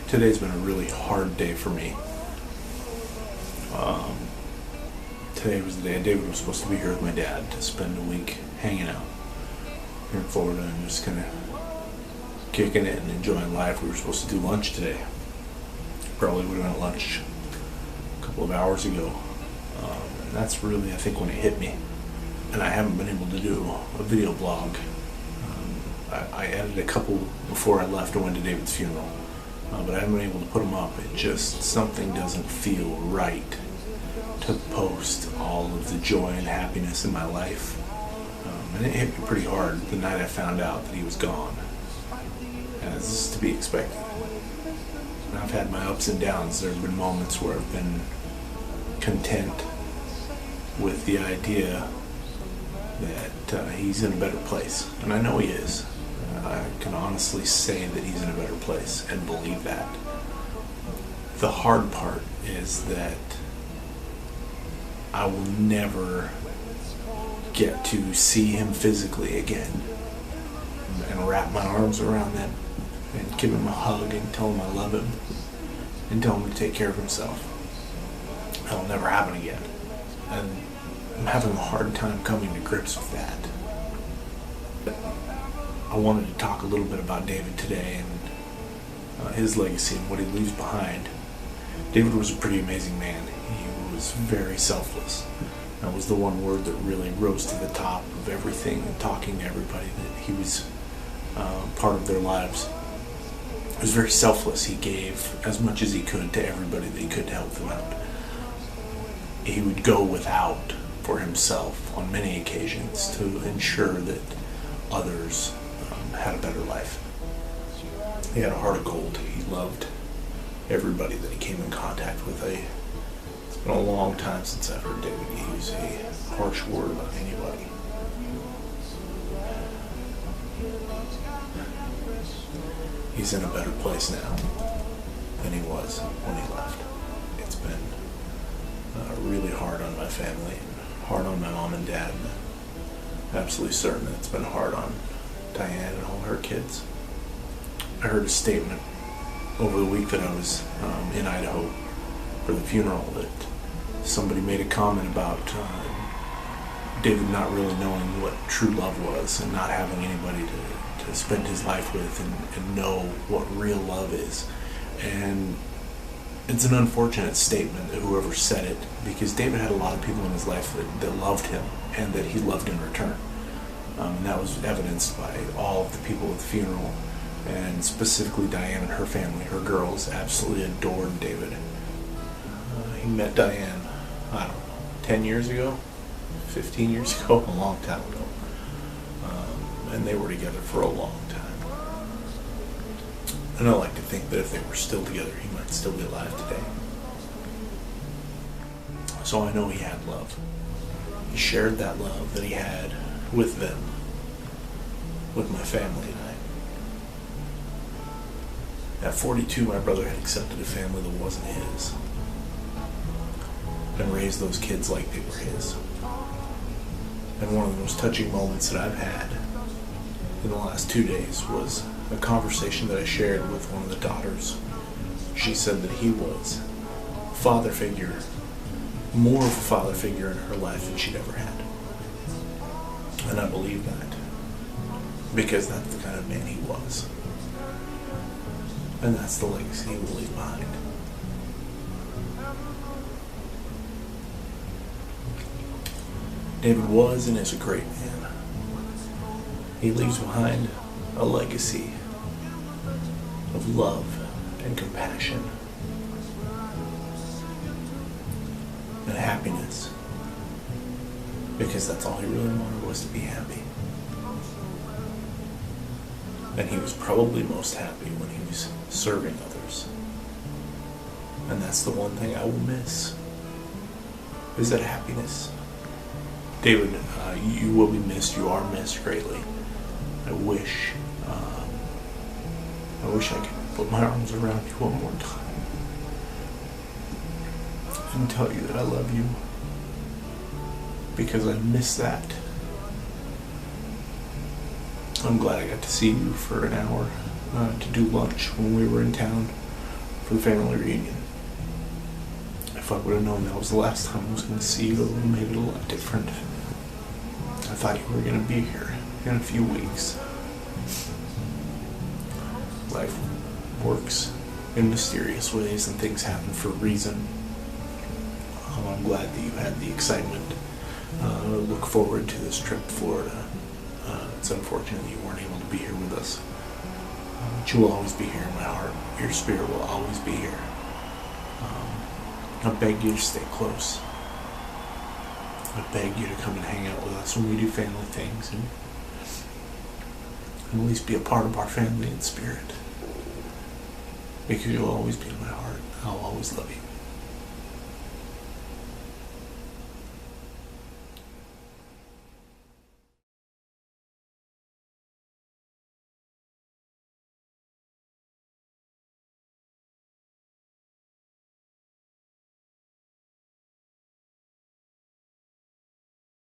Today's been a really hard day for me. Today was the day David was supposed to be here with my dad to spend a week hanging out here in Florida and just kind of kicking it and enjoying life. We were supposed to do lunch today. Probably would have been at lunch a couple of hours ago. And that's really, I think, when it hit me. And I haven't been able to do a video blog. I edited a couple before I left and went to David's funeral. But I haven't been able to put them up. It just, something doesn't feel right to post all of the joy and happiness in my life. And it hit me pretty hard the night I found out that he was gone. As is to be expected. And I've had my ups and downs. There have been moments where I've been content with the idea that he's in a better place. And I know he is. I can honestly say that he's in a better place and believe that. The hard part is that I will never get to see him physically again and wrap my arms around him and give him a hug and tell him I love him and tell him to take care of himself. That'll never happen again. And I'm having a hard time coming to grips with that. I wanted to talk a little bit about David today and his legacy and what he leaves behind. David was a pretty amazing man. He was very selfless. That was the one word that really rose to the top of everything and talking to everybody, that he was part of their lives. He was very selfless. He gave as much as he could to everybody that he could to help them out. He would go without for himself on many occasions to ensure that others had a better life. He had a heart of gold. He loved everybody that he came in contact with. It's been a long time since I've heard David use a harsh word about anybody. He's in a better place now than he was when he left. It's been really hard on my family, and hard on my mom and dad, and I'm absolutely certain that it's been hard on Diane and all her kids. I heard a statement over the week that I was in Idaho for the funeral that somebody made a comment about David not really knowing what true love was and not having anybody to spend his life with and know what real love is. And it's an unfortunate statement that whoever said it, because David had a lot of people in his life that loved him and that he loved in return. And that was evidenced by all of the people at the funeral, and specifically Diane and her family. Her girls absolutely adored David. He met Diane, I don't know, 10 years ago, 15 years ago, a long time ago. And they were together for a long time. And I like to think that if they were still together, he might still be alive today. So I know he had love. He shared that love that he had with them, with my family and I. At 42, my brother had accepted a family that wasn't his and raised those kids like they were his. And one of the most touching moments that I've had in the last 2 days was a conversation that I shared with one of the daughters. She said that he was a father figure, more of a father figure in her life than she'd ever had. And I believe that, because that's the kind of man he was. And that's the legacy he will leave behind. David was and is a great man. He leaves behind a legacy of love and compassion and happiness, because that's all he really wanted, was to be happy. And he was probably most happy when he was serving others. And that's the one thing I will miss, is that happiness. David, you will be missed. You are missed greatly. I wish I could put my arms around you one more time and tell you that I love you because I miss that. I'm glad I got to see you for an hour to do lunch when we were in town for the family reunion. If I would have known that was the last time I was going to see you, it would have made it a lot different. I thought you were going to be here in a few weeks. Life works in mysterious ways and things happen for a reason. I'm glad that you had the excitement. Look forward to this trip to Florida. It's unfortunate that you weren't able to be here with us. But you will always be here in my heart. Your spirit will always be here. I beg you to stay close. I beg you to come and hang out with us when we do family things and at least be a part of our family in spirit. Because you'll always be in my heart. I'll always love you.